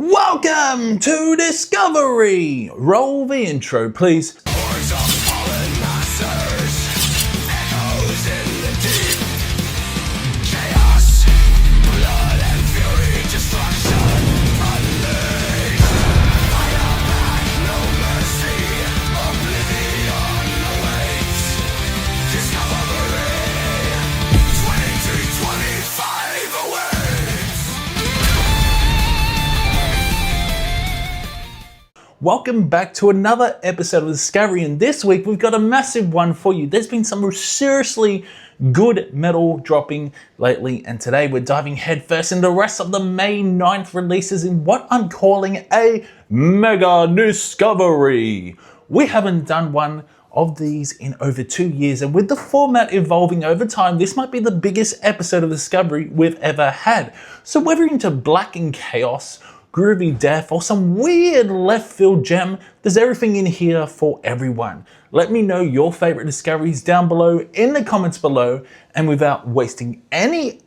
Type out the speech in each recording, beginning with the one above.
Welcome to Discovery! Roll the intro, please. Hordes of fallen masters, echoes in the deep. Chaos, blood and fury, destruction unleashed. Fire back, no mercy, oblivion awaits. Discovery, 2325 awaits. Welcome back to another episode of Discovery, and this week we've got a massive one for you. There's been some seriously good metal dropping lately, and today we're diving headfirst into the rest of the May 9th releases in what I'm calling a mega discovery. We haven't done one of these in over 2 years, and with the format evolving over time, this might be the biggest episode of Discovery we've ever had. So whether you're into black and chaos, groovy death, or some weird left field gem, there's everything in here for everyone. Let me know your favorite discoveries down below in the comments below, and without wasting any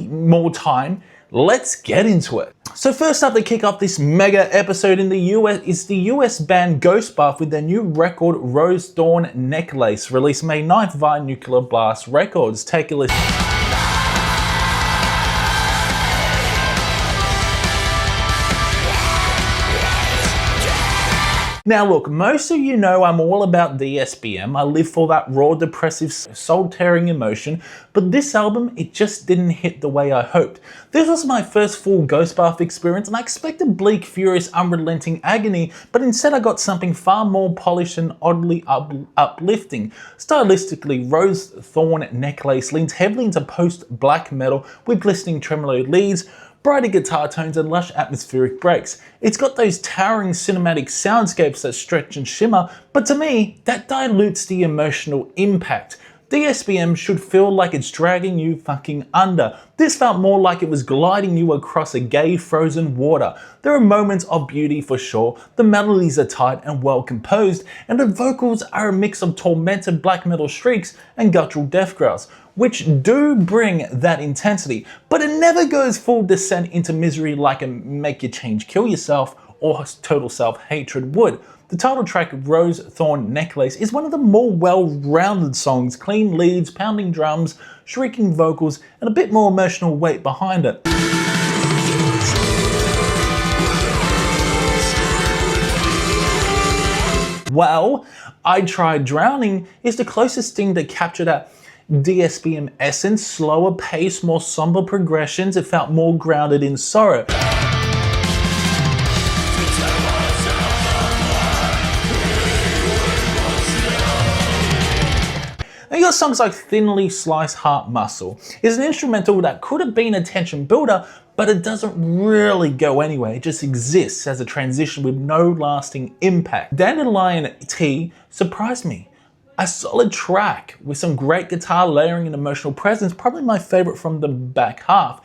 more time, let's get into it. So first up to kick off this mega episode in the US is the US band Ghostbath with their new record Rose Thorn Necklace, released May 9th via Nuclear Blast Records. Take a listen. Now look, most of you know I'm all about DSBM. I live for that raw, depressive, soul-tearing emotion, but this album, it just didn't hit the way I hoped. This was my first full Ghostbath experience, and I expected bleak, furious, unrelenting agony, but instead I got something far more polished and oddly uplifting. Stylistically, Rose Thorn Necklace leans heavily into post-black metal with glistening tremolo leads, brighter guitar tones and lush atmospheric breaks. It's got those towering cinematic soundscapes that stretch and shimmer, but to me, that dilutes the emotional impact. DSBM should feel like it's dragging you fucking under. This felt more like it was gliding you across a gay frozen water. There are moments of beauty for sure, the melodies are tight and well composed, and the vocals are a mix of tormented black metal shrieks and guttural death growls, which do bring that intensity, but it never goes full descent into misery like a Make You Change Kill Yourself or Total Self-Hatred would. The title track, Rose Thorn Necklace, is one of the more well-rounded songs, clean leads, pounding drums, shrieking vocals, and a bit more emotional weight behind it. Well, I Tried Drowning is the closest thing to capture that DSBM essence, slower pace, more somber progressions. It felt more grounded in sorrow. And you got songs like Thinly Sliced Heart Muscle. It's an instrumental that could have been a tension builder, but it doesn't really go anywhere. It just exists as a transition with no lasting impact. Dandelion Tea surprised me. A solid track with some great guitar layering and emotional presence, probably my favorite from the back half.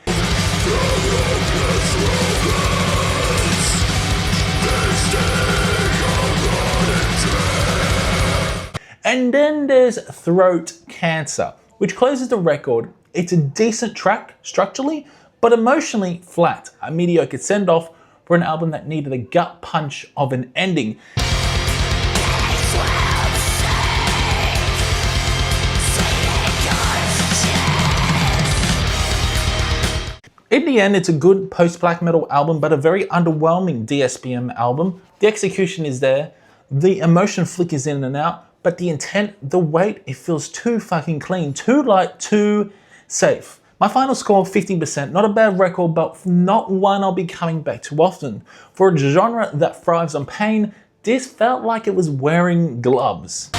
And then there's Throat Cancer, which closes the record. It's a decent track structurally, but emotionally flat. A mediocre send-off for an album that needed a gut punch of an ending. In the end, it's a good post-black metal album, but a very underwhelming DSBM album. The execution is there, the emotion flickers in and out, but the intent, the weight, it feels too fucking clean, too light, too safe. My final score, 15%, not a bad record, but not one I'll be coming back to often. For a genre that thrives on pain, this felt like it was wearing gloves.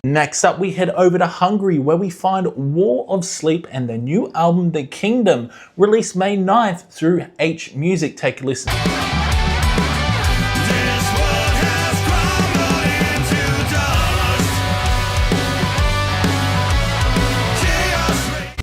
Next up, we head over to Hungary, where we find War of Sleep and their new album, The Kingdom, released May 9th through H Music. Take a listen.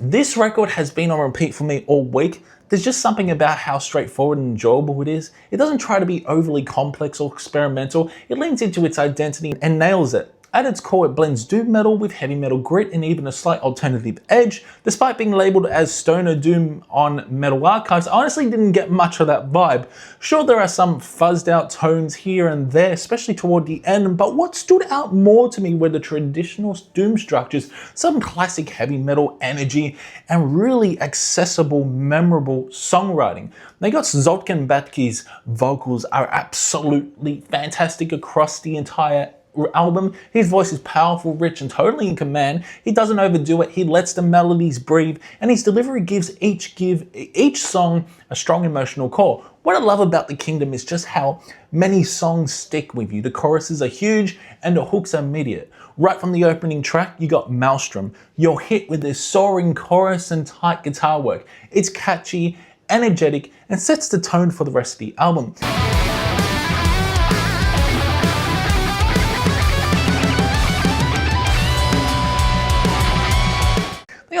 This record has been on repeat for me all week. There's just something about how straightforward and enjoyable it is. It doesn't try to be overly complex or experimental. It leans into its identity and nails it. At its core, it blends doom metal with heavy metal grit and even a slight alternative edge. Despite being labelled as stoner doom on Metal Archives, I honestly didn't get much of that vibe. Sure, there are some fuzzed out tones here and there, especially toward the end, but what stood out more to me were the traditional doom structures, some classic heavy metal energy, and really accessible, memorable songwriting. They got Zoltan Batki's vocals are absolutely fantastic across the entire album. His voice is powerful, rich, and totally in command. He doesn't overdo it. He lets the melodies breathe, and his delivery gives each song a strong emotional core. What I love about The Kingdom is just how many songs stick with you. The choruses are huge, and the hooks are immediate. Right from the opening track, you got Maelstrom. You're hit with this soaring chorus and tight guitar work. It's catchy, energetic, and sets the tone for the rest of the album.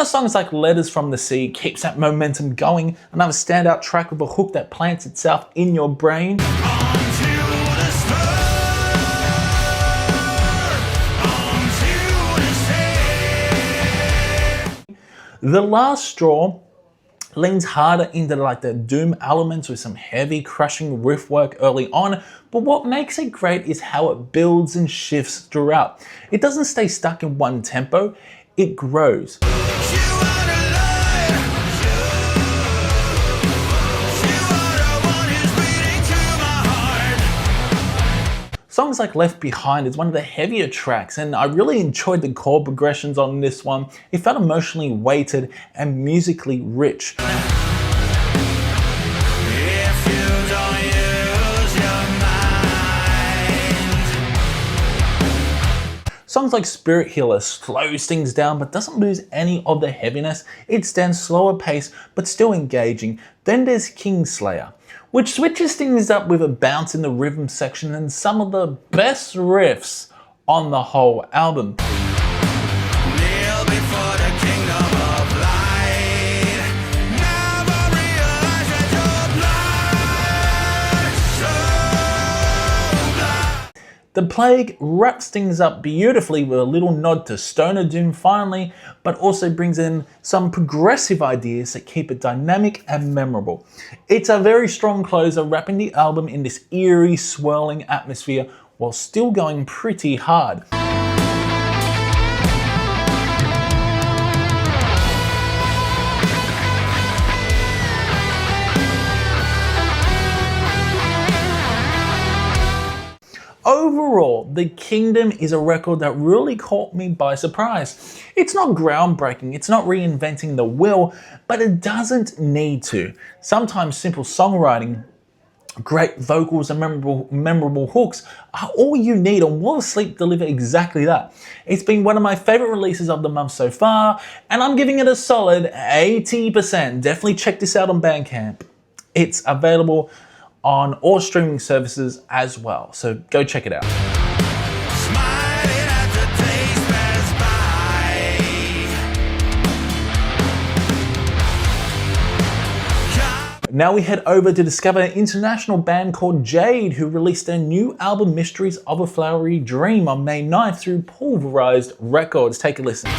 Songs like Letters from the Sea keeps that momentum going, another standout track with a hook that plants itself in your brain. The Last Straw leans harder into like the doom elements with some heavy crushing riff work early on, but what makes it great is how it builds and shifts throughout. It doesn't stay stuck in one tempo, it grows. Songs like Left Behind is one of the heavier tracks, and I really enjoyed the chord progressions on this one. It felt emotionally weighted and musically rich. Songs like Spirit Healer slows things down but doesn't lose any of the heaviness. It stands slower pace but still engaging. Then there's Kingslayer, which switches things up with a bounce in the rhythm section and some of the best riffs on the whole album. Kneel before the kingdom of light. Never realize that you're blind. So blind. The Plague wraps things up beautifully with a little nod to stoner doom finally, but also brings in some progressive ideas that keep it dynamic and memorable. It's a very strong closer, wrapping the album in this eerie, swirling atmosphere while still going pretty hard. Overall, The Kingdom is a record that really caught me by surprise. It's not groundbreaking, it's not reinventing the wheel, but it doesn't need to. Sometimes simple songwriting, great vocals and memorable hooks are all you need, and Wall of Sleep deliver exactly that. It's been one of my favorite releases of the month so far, and I'm giving it a solid 80%. Definitely check this out on Bandcamp. It's available on all streaming services as well, so go check it out. Smiling at the days pass by. Now we head over to discover an international band called Jade, who released their new album Mysteries of a Flowery Dream on May 9th through Pulverized Records. Take a listen.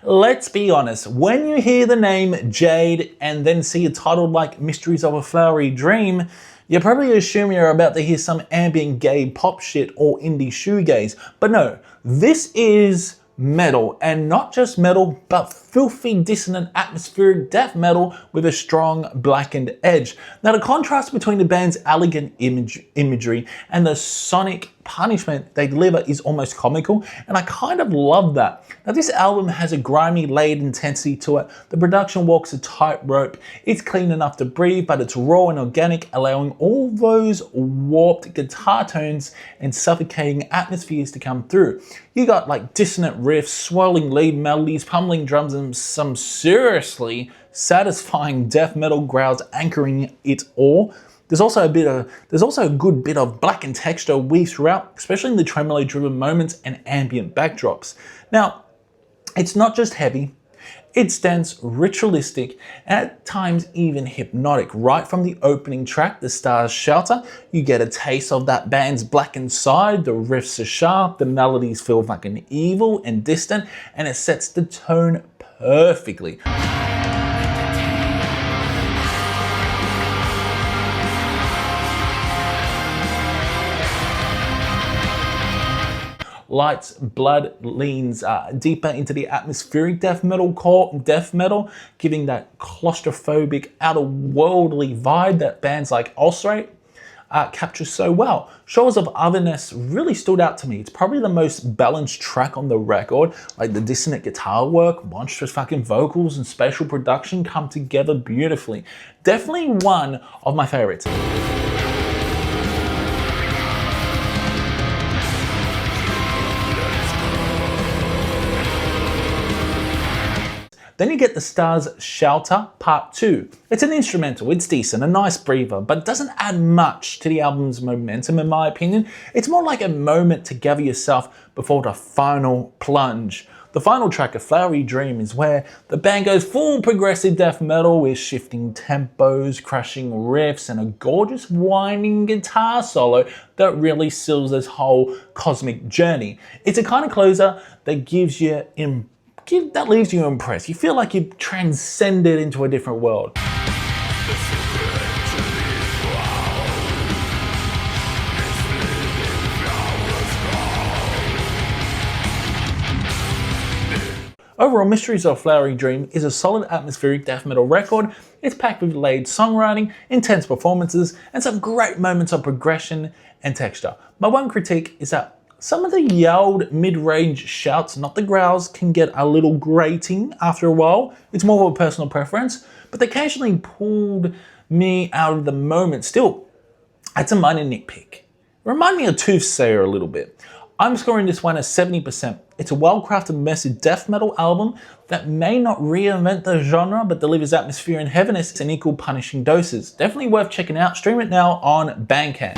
Let's be honest, when you hear the name Jade and then see a title like Mysteries of a Flowery Dream, you probably assume you're about to hear some ambient gay pop shit or indie shoegaze. But no, this is metal, and not just metal, but filthy, dissonant, atmospheric death metal with a strong blackened edge. Now, the contrast between the band's elegant imagery and the sonic punishment they deliver is almost comical, and I kind of love that. Now, this album has a grimy, layered intensity to it. The production walks a tightrope. It's clean enough to breathe, but it's raw and organic, allowing all those warped guitar tones and suffocating atmospheres to come through. You got like dissonant riffs, swirling lead melodies, pummeling drums, and some seriously satisfying death metal growls anchoring it all. There's also a good bit of blackened texture weaved throughout, especially in the tremolo-driven moments and ambient backdrops. Now, it's not just heavy, It's dense, ritualistic, and at times even hypnotic. Right from the opening track, The Stars Shelter, you get a taste of that band's blackened side. The riffs are sharp, the melodies feel fucking evil and distant, and it sets the tone perfectly. Light's blood leans deeper into the atmospheric death metal, giving that claustrophobic, outer-worldly vibe that bands like Ulcerate capture so well. Shores of Otherness really stood out to me. It's probably the most balanced track on the record. Like the dissonant guitar work, monstrous fucking vocals, and spatial production come together beautifully. Definitely one of my favorites. Then you get The Stars Shelter Part 2. It's an instrumental, it's decent, a nice breather, but doesn't add much to the album's momentum in my opinion. It's more like a moment to gather yourself before the final plunge. The final track, A Flowery Dream, is where the band goes full progressive death metal with shifting tempos, crashing riffs, and a gorgeous whining guitar solo that really seals this whole cosmic journey. It's a kind of closer that that leaves you impressed. You feel like you've transcended into a different world. Overall, Mysteries of Flowery Dream is a solid atmospheric death metal record. It's packed with laid songwriting, intense performances, and some great moments of progression and texture. My one critique is that some of the yelled mid-range shouts, not the growls, can get a little grating after a while. It's more of a personal preference, but they occasionally pulled me out of the moment. Still, it's a minor nitpick. Remind me of Toothsayer a little bit. I'm scoring this one as 70%. It's a well-crafted, immersive death metal album that may not reinvent the genre, but delivers atmosphere and heaviness in equal punishing doses. Definitely worth checking out. Stream it now on Bandcamp.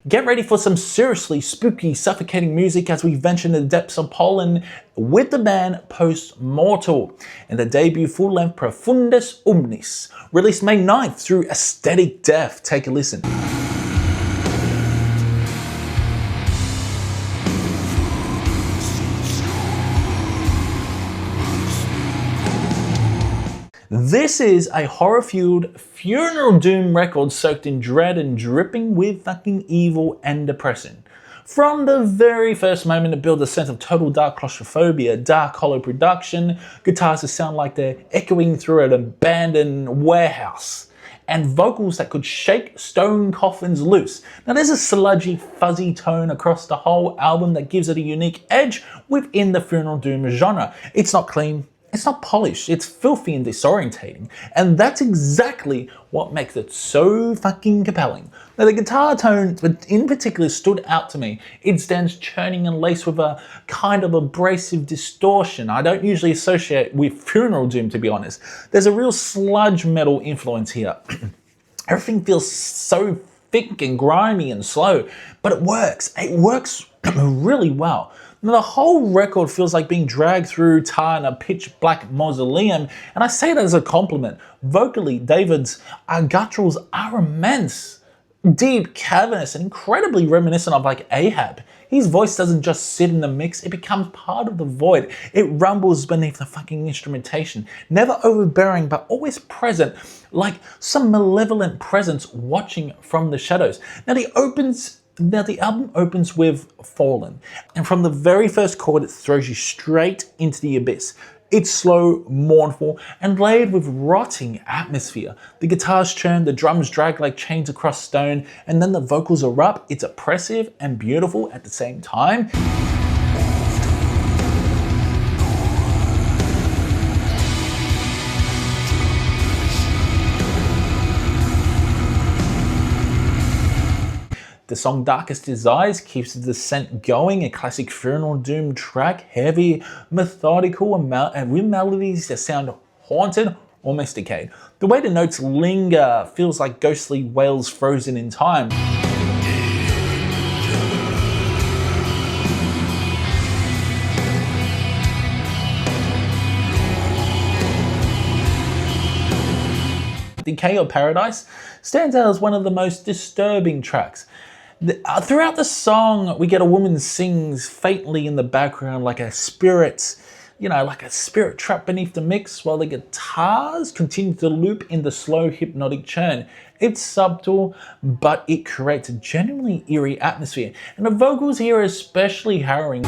Get ready for some seriously spooky, suffocating music as we venture into the depths of Poland with the band Postmortal and the debut full-length Profundis Omnis, released May 9th through Aesthetic Death. Take a listen. This is a horror-fueled funeral doom record soaked in dread and dripping with fucking evil and depression. From the very first moment, it builds a sense of total dark claustrophobia, dark hollow production, guitars that sound like they're echoing through an abandoned warehouse, and vocals that could shake stone coffins loose. Now there's a sludgy, fuzzy tone across the whole album that gives it a unique edge within the funeral doom genre. It's not clean. It's not polished, it's filthy and disorientating, and that's exactly what makes it so fucking compelling. Now the guitar tone in particular stood out to me. It stands churning and laced with a kind of abrasive distortion I don't usually associate with funeral doom, to be honest. There's a real sludge metal influence here. Everything feels so thick and grimy and slow, but it works really well. Now, the whole record feels like being dragged through tar in a pitch black mausoleum, and I say that as a compliment. Vocally, David's gutturals are immense, deep, cavernous, and incredibly reminiscent of like Ahab. His voice doesn't just sit in the mix, it becomes part of the void. It rumbles beneath the fucking instrumentation, never overbearing but always present, like some malevolent presence watching from the shadows. Now the album opens with Forlorn, and from the very first chord it throws you straight into the abyss. It's slow, mournful, and layered with rotting atmosphere. The guitars churn, the drums drag like chains across stone, and then the vocals erupt. It's oppressive and beautiful at the same time. The song Darkest Desires keeps the descent going, a classic funeral doom track, heavy, methodical, and with melodies that sound haunted, almost decayed. The way the notes linger feels like ghostly wails frozen in time. Decay of Paradise stands out as one of the most disturbing tracks. Throughout the song, we get a woman sings faintly in the background like a spirit, like a spirit trapped beneath the mix, while the guitars continue to loop in the slow hypnotic churn. It's subtle, but it creates a genuinely eerie atmosphere, and the vocals here are especially harrowing.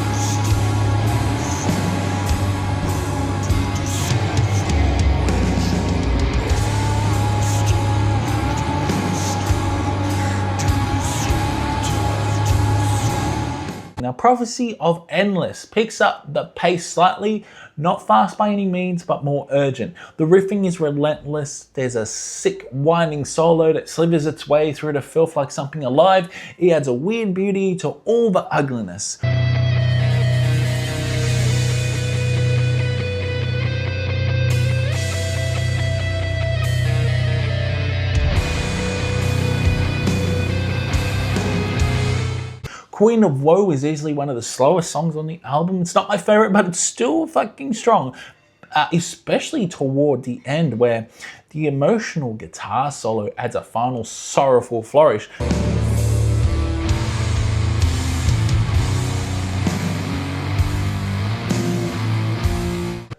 Now, Prophecy of Endless picks up the pace slightly, not fast by any means, but more urgent. The riffing is relentless. There's a sick winding solo that slithers its way through the filth like something alive. It adds a weird beauty to all the ugliness. Queen of Woe is easily one of the slowest songs on the album. It's not my favorite, but it's still fucking strong, especially toward the end where the emotional guitar solo adds a final sorrowful flourish.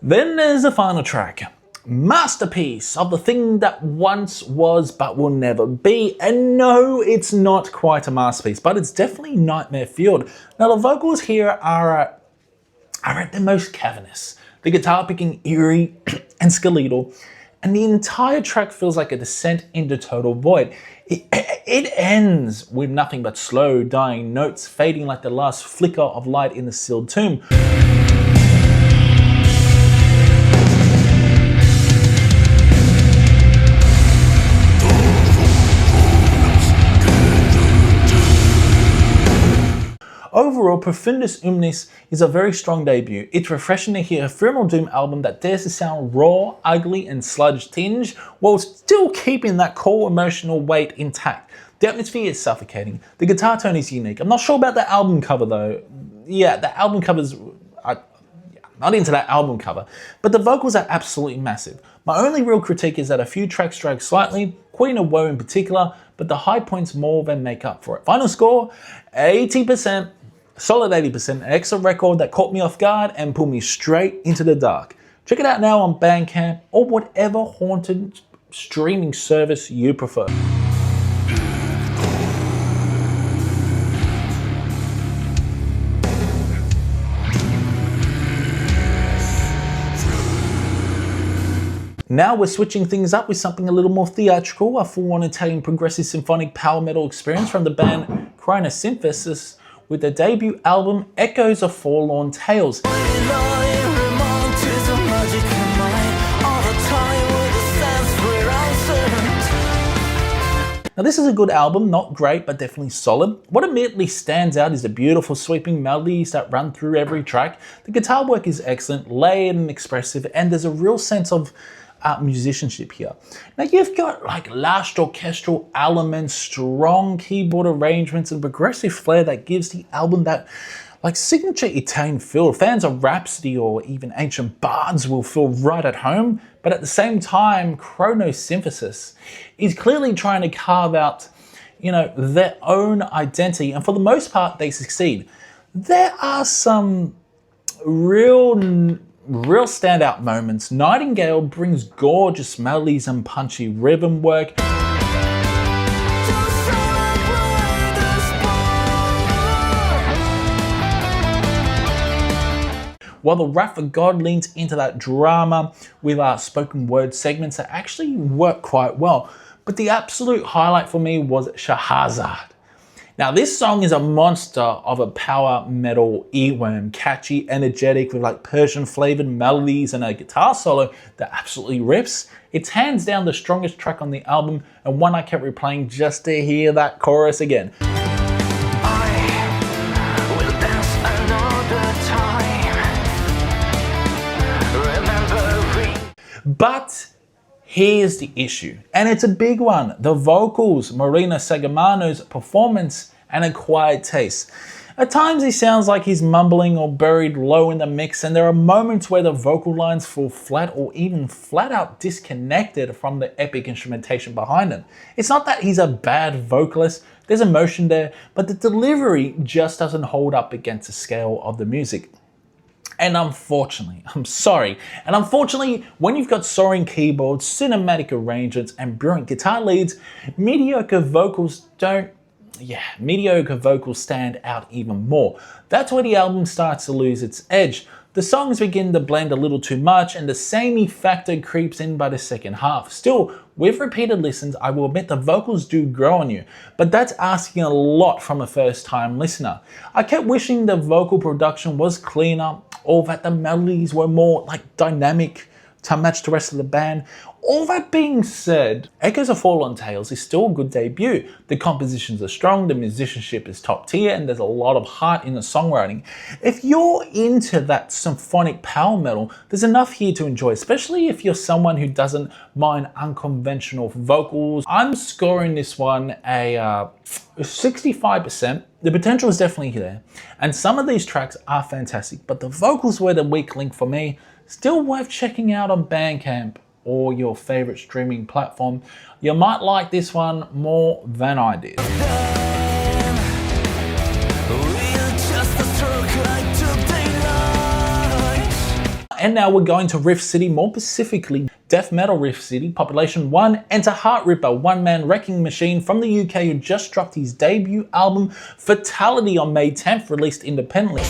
Then there's the final track. Masterpiece of the thing that once was but will never be. And no, it's not quite a masterpiece, but it's definitely nightmare fueled. Now the vocals here are at their most cavernous. The guitar picking eerie and skeletal, and the entire track feels like a descent into total void. It ends with nothing but slow, dying notes fading like the last flicker of light in the sealed tomb. Overall, Profundis Omnis is a very strong debut. It's refreshing to hear a Ephemeral Doom album that dares to sound raw, ugly, and sludge-tinged, while still keeping that core emotional weight intact. The atmosphere is suffocating. The guitar tone is unique. I'm not sure about the album cover though. Yeah, the album cover's... not into that album cover. But the vocals are absolutely massive. My only real critique is that a few tracks drag slightly, Queen of Woe in particular, but the high points more than make up for it. Final score, 80%. Solid 80%, an excellent record that caught me off guard and pulled me straight into the dark. Check it out now on Bandcamp or whatever haunted streaming service you prefer. Now we're switching things up with something a little more theatrical, a full-on Italian progressive symphonic power metal experience from the band Chronosynthesis, with their debut album Echoes of Forlorn Tales. Now this is a good album, not great, but definitely solid. What immediately stands out is the beautiful sweeping melodies that run through every track. The guitar work is excellent, layered and expressive, and there's a real sense of musicianship here. Now you've got like lashed orchestral elements, strong keyboard arrangements, and progressive flair that gives the album that like signature Italian feel. Fans of Rhapsody or even Ancient Bards will feel right at home, but at the same time, Chronosynthesis is clearly trying to carve out, their own identity, and for the most part, they succeed. There are some real standout moments. Nightingale brings gorgeous melodies and punchy rhythm work. While the Wrath of God leans into that drama with our spoken word segments that actually work quite well. But the absolute highlight for me was Shahrazad. Now this song is a monster of a power metal earworm, catchy, energetic, with like Persian flavored melodies and a guitar solo that absolutely rips. It's hands down the strongest track on the album, and one I kept replaying just to hear that chorus again. But here's the issue, and it's a big one. The vocals, Marina Sagamano's performance, and acquired taste. At times he sounds like he's mumbling or buried low in the mix, and there are moments where the vocal lines fall flat or even flat out disconnected from the epic instrumentation behind him. It's not that he's a bad vocalist, there's emotion there, but the delivery just doesn't hold up against the scale of the music. And unfortunately, when you've got soaring keyboards, cinematic arrangements, and brilliant guitar leads, mediocre vocals stand out even more. That's where the album starts to lose its edge. The songs begin to blend a little too much, and the samey factor creeps in by the second half. Still, with repeated listens, I will admit the vocals do grow on you, but that's asking a lot from a first-time listener. I kept wishing the vocal production was cleaner, or that the melodies were more dynamic to match the rest of the band. All that being said, Echoes of Forlorn Tales is still a good debut. The compositions are strong, the musicianship is top tier, and there's a lot of heart in the songwriting. If you're into that symphonic power metal, there's enough here to enjoy, especially if you're someone who doesn't mind unconventional vocals. I'm scoring this one a 65%. The potential is definitely there, and some of these tracks are fantastic, but the vocals were the weak link for me. Still worth checking out on Bandcamp or your favorite streaming platform. You might like this one more than I did. And now we're going to Riff City, more specifically Death Metal Riff City, Population 1, enter Heartripper, one-man wrecking machine from the UK who just dropped his debut album Fatality on May 10th, released independently.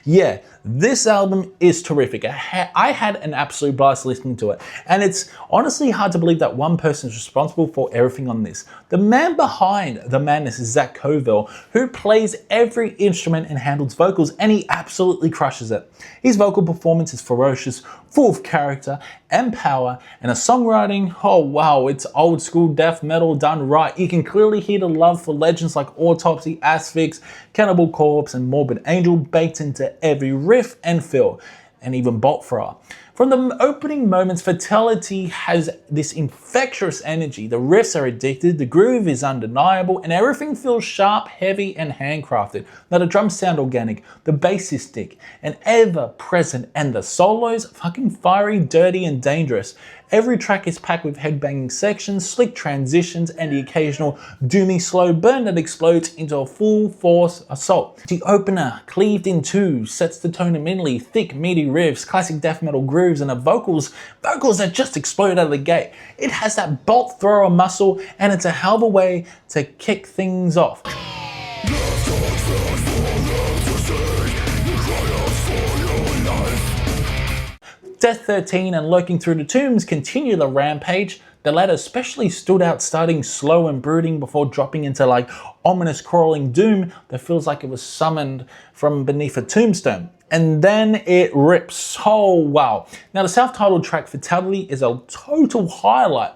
Yeah, this album is terrific. I had an absolute blast listening to it, and it's honestly hard to believe that one person is responsible for everything on this. The man behind the madness is Zach Covell, who plays every instrument and handles vocals, and he absolutely crushes it. His vocal performance is ferocious, full of character and power, and the songwriting, oh wow, it's old school death metal done right. You can clearly hear the love for legends like Autopsy, Asphyx, Cannibal Corpse, and Morbid Angel baked into every riff and fill, and even Bolt Thrower. From the opening moments, Fatality has this infectious energy. The riffs are addicted, the groove is undeniable, and everything feels sharp, heavy, and handcrafted. Now the drums sound organic, the bass is thick and ever present, and the solos fucking fiery, dirty, and dangerous. Every track is packed with headbanging sections, slick transitions, and the occasional doomy slow burn that explodes into a full force assault. The opener, cleaved in two, sets the tone immediately. Thick, meaty riffs, classic death metal grooves, and the vocals that just explode out of the gate. It has that bolt thrower muscle, and it's a hell of a way to kick things off. Death 13 and Lurking Through the Tombs continue the rampage. The latter especially stood out, starting slow and brooding before dropping into ominous crawling doom that feels like it was summoned from beneath a tombstone. And then it rips. Oh wow. Now the self-titled track Fatality is a total highlight.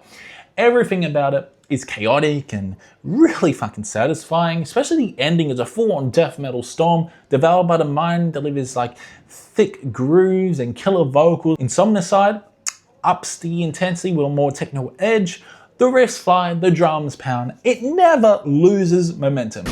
Everything about it is chaotic and really fucking satisfying, especially the ending is a full-on death metal storm. Devour by the Mind delivers thick grooves and killer vocals. Insomnicide ups the intensity with a more techno edge. The riffs fly, the drums pound. It never loses momentum.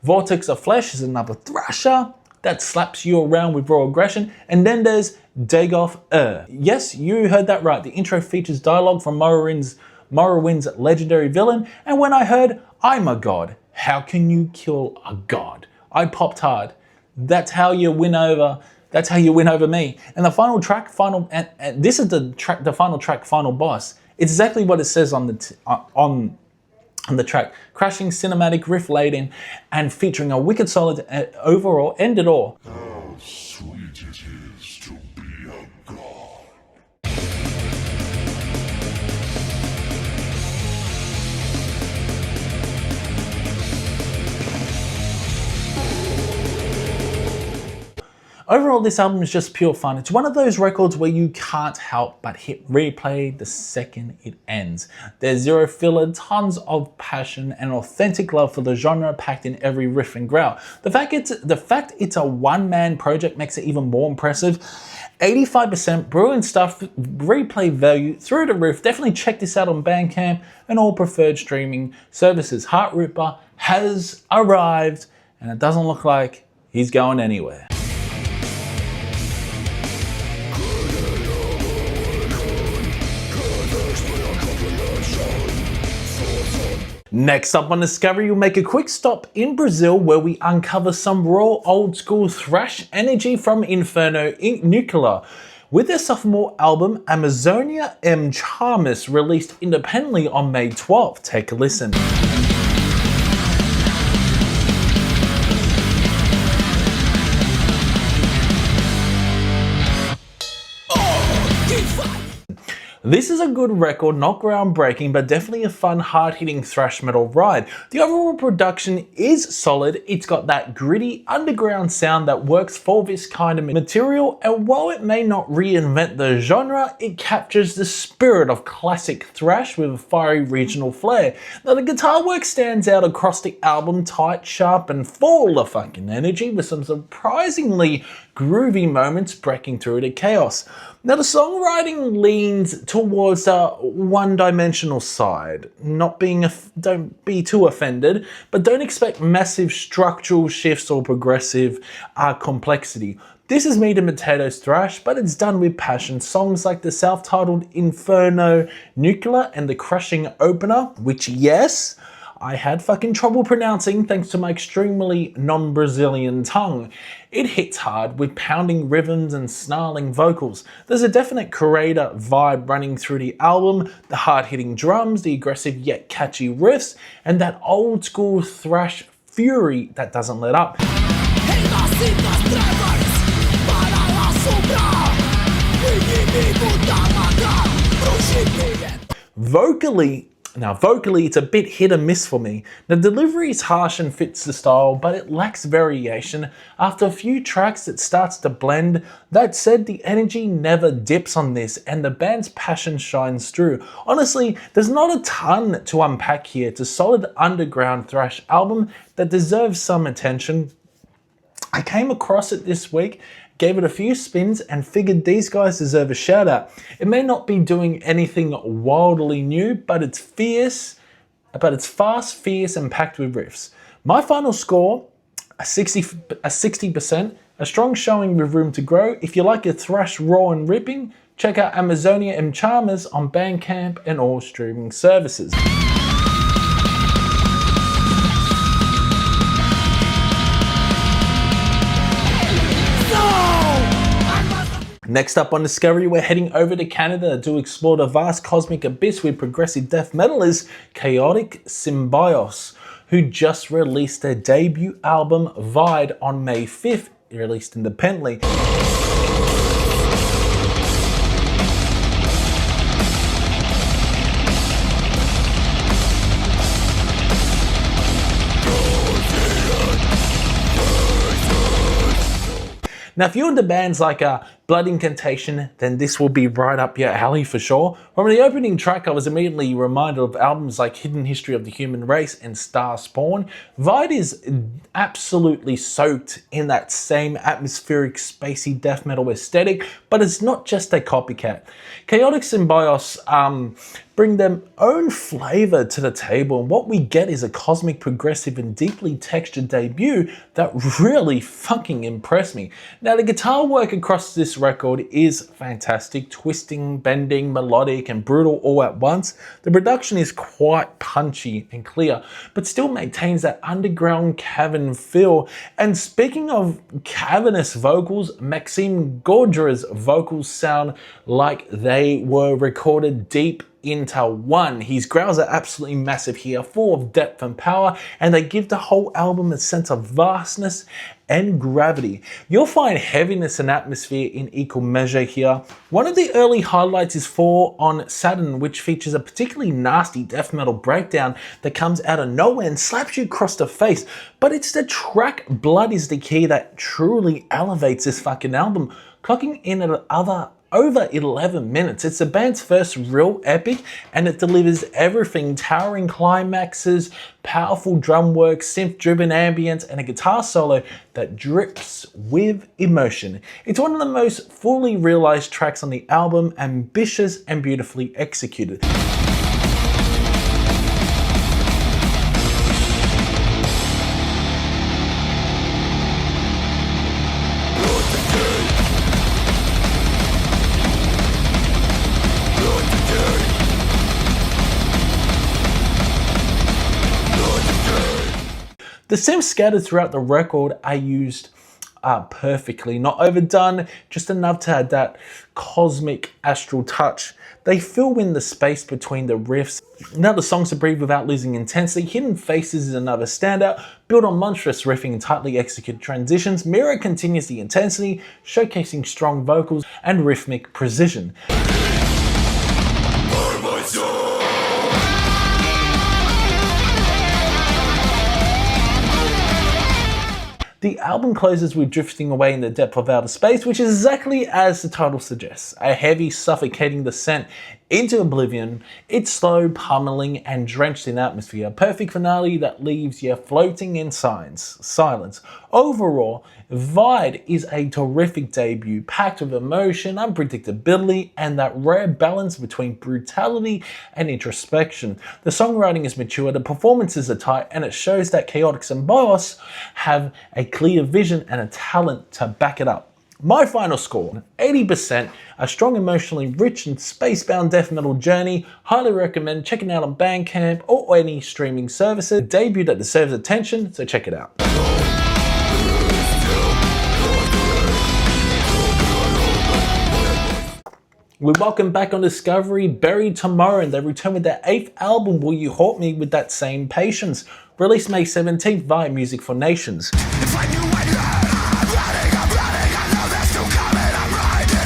Vortex of Flesh is another thrasher that slaps you around with raw aggression. And then there's Dagoth. Yes, you heard that right. The intro features dialogue from Morrowind's legendary villain. And when I heard, I'm a god, how can you kill a god? I popped hard. That's how you win over me. And the final track, and this is the final track, Final Boss. It's exactly what it says on the track, crashing cinematic riff laden and featuring a wicked solid overall end it all. How sweet it is to be a god. Overall, this album is just pure fun. It's one of those records where you can't help but hit replay the second it ends. There's zero filler, tons of passion, and authentic love for the genre packed in every riff and growl. The fact it's a one-man project makes it even more impressive. 85% brilliant stuff, replay value through the roof. Definitely check this out on Bandcamp and all preferred streaming services. Heart Ripper has arrived, and it doesn't look like he's going anywhere. Next up on Discovery, we'll make a quick stop in Brazil where we uncover some raw old school thrash energy from Inferno Nuclear. With their sophomore album, Amazonia M. Chamas, released independently on May 12th. Take a listen. This is a good record, not groundbreaking, but definitely a fun, hard-hitting thrash metal ride. The overall production is solid. It's got that gritty, underground sound that works for this kind of material, and while it may not reinvent the genre, it captures the spirit of classic thrash with a fiery regional flair. Now, the guitar work stands out across the album, tight, sharp, and full of fucking energy, with some surprisingly groovy moments breaking through the chaos. Now, the songwriting leans towards a one-dimensional side. Don't be too offended, but don't expect massive structural shifts or progressive complexity. This is meat and potatoes thrash, but it's done with passion. Songs like the self-titled Inferno Nuclear and the crushing opener, which, yes, I had fucking trouble pronouncing thanks to my extremely non-Brazilian tongue. It hits hard with pounding rhythms and snarling vocals. There's a definite creator vibe running through the album, the hard-hitting drums, the aggressive yet catchy riffs, and that old school thrash fury that doesn't let up. Vocally, it's a bit hit and miss for me. The delivery is harsh and fits the style, but it lacks variation. After a few tracks, it starts to blend. That said, the energy never dips on this, and the band's passion shines through. Honestly, there's not a ton to unpack here. It's a solid underground thrash album that deserves some attention. I came across it this week, gave it a few spins, and figured these guys deserve a shout out. It may not be doing anything wildly new, but it's fast, fierce, and packed with riffs. My final score, a 60%, a strong showing with room to grow. If you like your thrash raw and ripping, check out Amazonia M. Chamas on Bandcamp and all streaming services. Next up on Discovery, we're heading over to Canada to explore the vast cosmic abyss with progressive death metalist Chaotic Symbios, who just released their debut album Vide on May 5th, released independently. Now, if you're into bands like Blood Incantation, then this will be right up your alley for sure. From the opening track, I was immediately reminded of albums like Hidden History of the Human Race and Star Spawn. Vide is absolutely soaked in that same atmospheric, spacey death metal aesthetic, but it's not just a copycat. Chaotic Symbios bring their own flavor to the table, and what we get is a cosmic, progressive, and deeply textured debut that really fucking impressed me. Now, the guitar work across this record is fantastic, twisting, bending, melodic, and brutal all at once. The production is quite punchy and clear, but still maintains that underground cavern feel. And speaking of cavernous vocals, Maxime Gordra's vocals sound like they were recorded deep into one. His growls are absolutely massive here, full of depth and power, and they give the whole album a sense of vastness and gravity. You'll find heaviness and atmosphere in equal measure here. One of the early highlights is on Saturn, which features a particularly nasty death metal breakdown that comes out of nowhere and slaps you across the face. But it's the track Blood is the Key that truly elevates this fucking album, clocking in at over 11 minutes. It's the band's first real epic, and it delivers everything: towering climaxes, powerful drum work, synth-driven ambience, and a guitar solo that drips with emotion. It's one of the most fully realized tracks on the album, ambitious and beautifully executed. The synths scattered throughout the record are used perfectly, not overdone, just enough to add that cosmic astral touch. They fill in the space between the riffs. Now the songs to breathe without losing intensity. Hidden Faces is another standout, built on monstrous riffing and tightly executed transitions. Mirror continues the intensity, showcasing strong vocals and rhythmic precision. The album closes with Drifting Away in the Depth of Outer Space, which is exactly as the title suggests, a heavy, suffocating descent into oblivion. It's slow, pummeling, and drenched in atmosphere. A perfect finale that leaves you floating in silence. Overall, Vide is a terrific debut, packed with emotion, unpredictability, and that rare balance between brutality and introspection. The songwriting is mature, the performances are tight, and it shows that Chaotix and Bios have a clear vision and a talent to back it up. My final score, 80%, a strong, emotionally rich and space-bound death metal journey. Highly recommend checking out on Bandcamp or any streaming services. A debut that deserves attention, so check it out. We welcome back on Discovery Buried Tomorrow, and they return with their 8th album, Will You Haunt Me With That Same Patience? Released May 17th via Music for Nations. If I knew what you had, I'm running, I know they're still coming, I'm right here.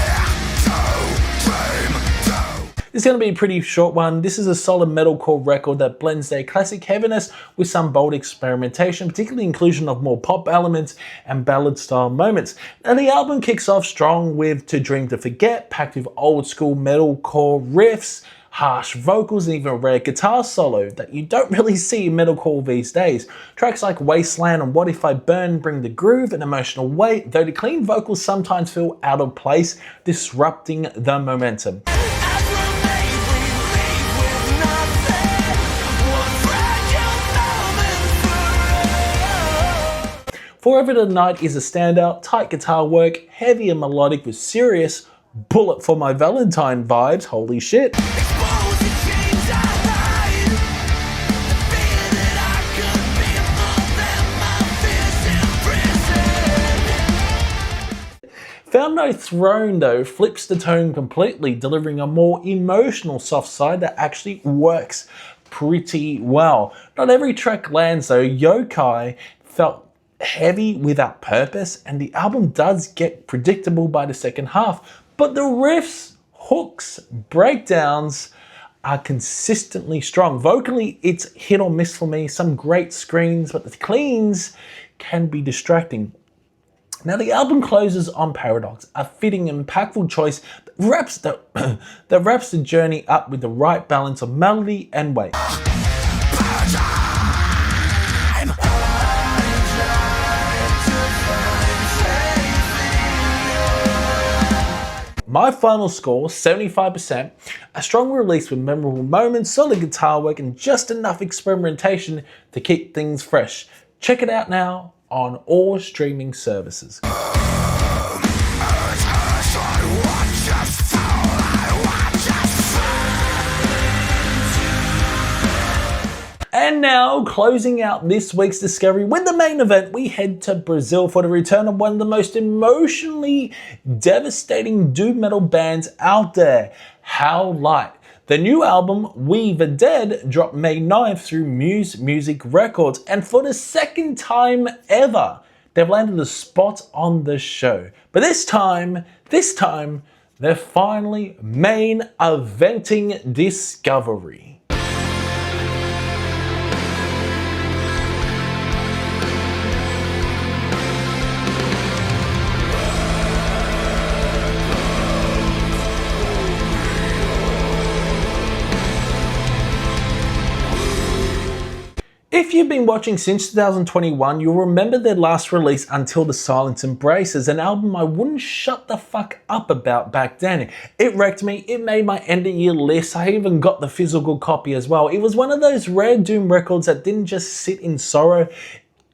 It's going to be a pretty short one. This is a solid metalcore record that blends their classic heaviness with some bold experimentation, particularly inclusion of more pop elements and ballad-style moments. And the album kicks off strong with To Dream to Forget, packed with old-school metalcore riffs, harsh vocals, and even a rare guitar solo that you don't really see in metalcore these days. Tracks like Wasteland and What If I Burn bring the groove and emotional weight, though the clean vocals sometimes feel out of place, disrupting the momentum. Forever Tonight is a standout, tight guitar work, heavy and melodic with serious Bullet for My Valentine vibes, holy shit. Found No Throne, though, flips the tone completely, delivering a more emotional soft side that actually works pretty well. Not every track lands, though. Yokai felt heavy without purpose, and the album does get predictable by the second half, but the riffs, hooks, breakdowns are consistently strong. Vocally, it's hit or miss for me. Some great screams, but the cleans can be distracting. Now the album closes on Paradox, a fitting, impactful choice that wraps the journey up with the right balance of melody and weight. My final score, 75%, a strong release with memorable moments, solid guitar work, and just enough experimentation to keep things fresh. Check it out now on all streaming services. And now, closing out this week's Discovery with the main event, we head to Brazil for the return of one of the most emotionally devastating doom metal bands out there, HellLight. The new album, We the Dead, dropped May 9th through Muse Music Records, and for the second time ever, they've landed a spot on the show. But this time, they're finally main eventing Discovery. If you've been watching since 2021, you'll remember their last release, Until the Silence Embraces, an album I wouldn't shut the fuck up about back then. It wrecked me, it made my end of year list, I even got the physical copy as well. It was one of those rare doom records that didn't just sit in sorrow,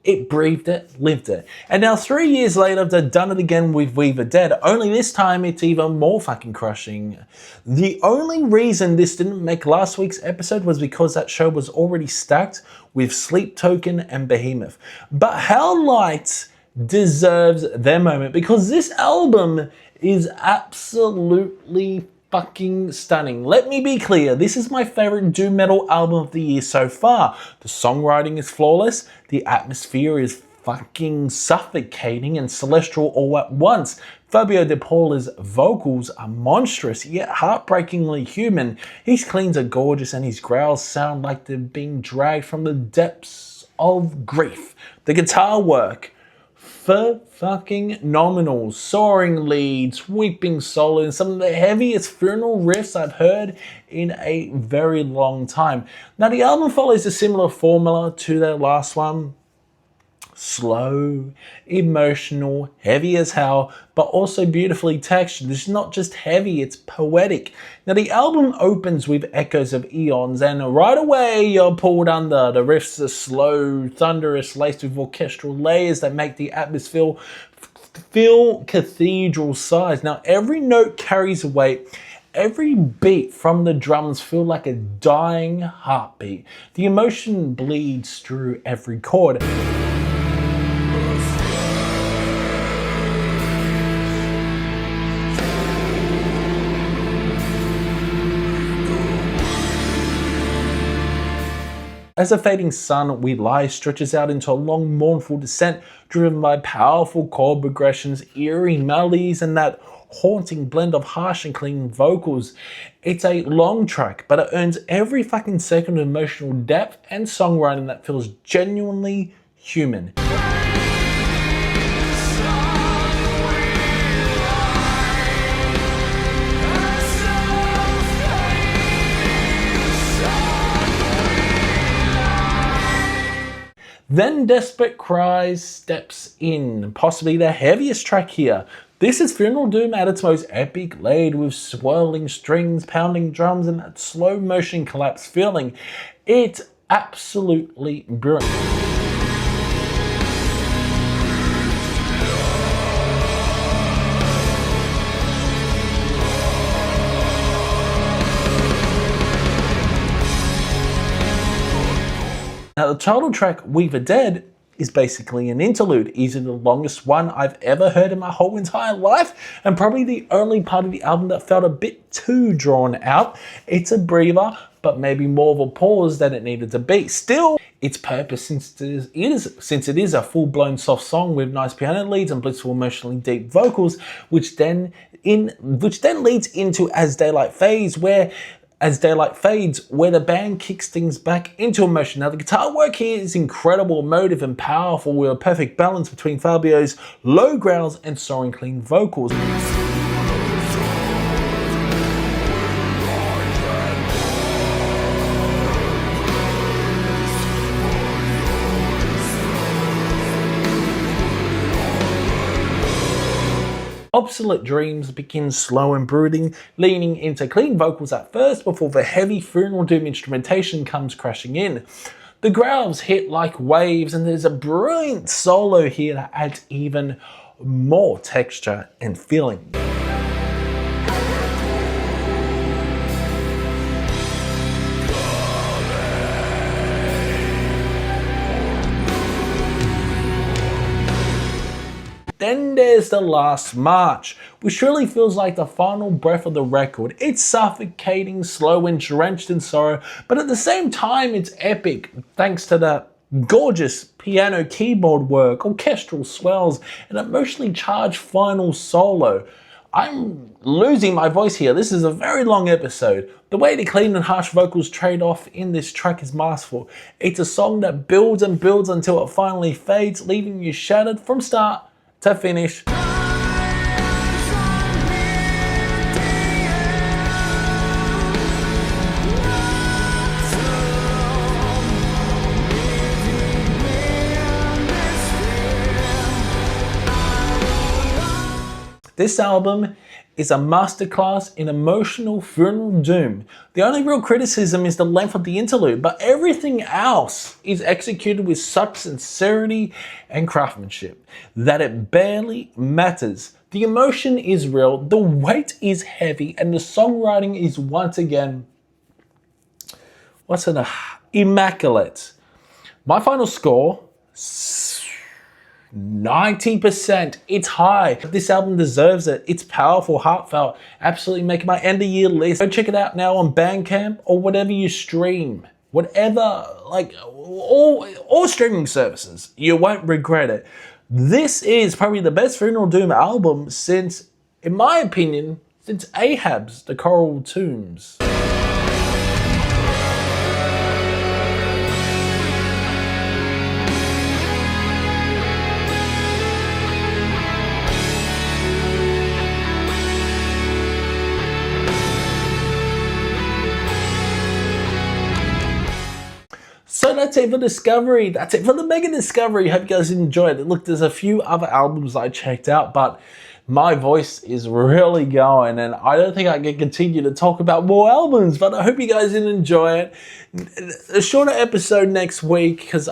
it breathed it, lived it. And now 3 years later, they've done it again with We the Dead, only this time it's even more fucking crushing. The only reason this didn't make last week's episode was because that show was already stacked with Sleep Token and Behemoth. But HellLight deserves their moment because this album is absolutely fucking stunning. Let me be clear, this is my favorite doom metal album of the year so far. The songwriting is flawless, the atmosphere is fucking suffocating and celestial all at once. Fabio De Paula's vocals are monstrous yet heartbreakingly human. His cleans are gorgeous and his growls sound like they're being dragged from the depths of grief. The guitar work, fucking nominal. Soaring leads, weeping solos, some of the heaviest funeral riffs I've heard in a very long time. Now the album follows a similar formula to their last one. Slow, emotional, heavy as hell, but also beautifully textured. It's not just heavy, it's poetic. Now the album opens with echoes of eons and right away you're pulled under. The riffs are slow, thunderous, laced with orchestral layers that make the atmosphere feel cathedral size. Now every note carries a weight. Every beat from the drums feel like a dying heartbeat. The emotion bleeds through every chord. As a fading sun, We Lie stretches out into a long mournful descent driven by powerful chord progressions, eerie melodies, and that haunting blend of harsh and clean vocals. It's a long track, but it earns every fucking second of emotional depth and songwriting that feels genuinely human. Then Desperate Cries steps in, possibly the heaviest track here. This is Funeral Doom at its most epic, laid with swirling strings, pounding drums, and that slow motion collapse feeling. It's absolutely brilliant. Now the title track, We the Dead, is basically an interlude, easily the longest one I've ever heard in my whole entire life, and probably the only part of the album that felt a bit too drawn out. It's a breather, but maybe more of a pause than it needed to be. Still, its purpose, since it is a full-blown soft song with nice piano leads and blissful, emotionally deep vocals, which then leads into As Daylight Fades, where the band kicks things back into emotion. Now the guitar work here is incredible, emotive and powerful with a perfect balance between Fabio's low growls and soaring clean vocals. Obsolete Dreams begins slow and brooding, leaning into clean vocals at first before the heavy Funeral Doom instrumentation comes crashing in. The growls hit like waves and there's a brilliant solo here that adds even more texture and feeling. Then there's the last march, which really feels like the final breath of the record. It's suffocating, slow, and drenched in sorrow, but at the same time, it's epic thanks to the gorgeous piano keyboard work, orchestral swells, and emotionally charged final solo. I'm losing my voice here. This is a very long episode. The way the clean and harsh vocals trade off in this track is masterful. It's a song that builds and builds until it finally fades, leaving you shattered from start to finish. This album is a masterclass in emotional funeral doom. The only real criticism is the length of the interlude, but everything else is executed with such sincerity and craftsmanship that it barely matters. The emotion is real, the weight is heavy, and the songwriting is once again, immaculate. My final score, 90%. It's high. This album deserves it. It's powerful, heartfelt, absolutely making my end of year list. Go check it out now on Bandcamp or whatever you stream. Whatever, like all streaming services. You won't regret it. This is probably the best Funeral Doom album since, in my opinion, since Ahab's The Coral Tombs. So that's it for Discovery. That's it for the Mega Discovery. Hope you guys enjoyed it. Look, there's a few other albums I checked out, but my voice is really going, and I don't think I can continue to talk about more albums, but I hope you guys did enjoy it. A shorter episode next week, because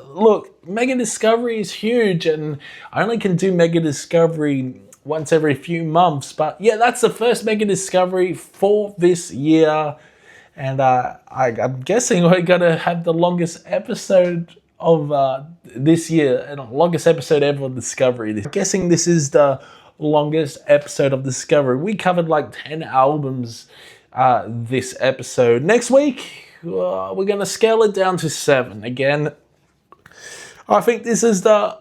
look, Mega Discovery is huge, and I only can do Mega Discovery once every few months, but yeah, that's the first Mega Discovery for this year. And I'm guessing we're going to have the longest episode of this year, and the longest episode ever of Discovery. I'm guessing this is the longest episode of Discovery. We covered like 10 albums this episode. Next week, we're going to scale it down to 7. Again, I think this is the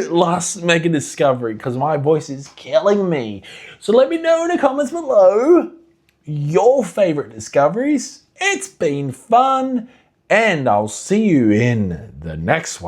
last Mega Discovery because my voice is killing me. So let me know in the comments below your favorite discoveries. It's been fun, and I'll see you in the next one.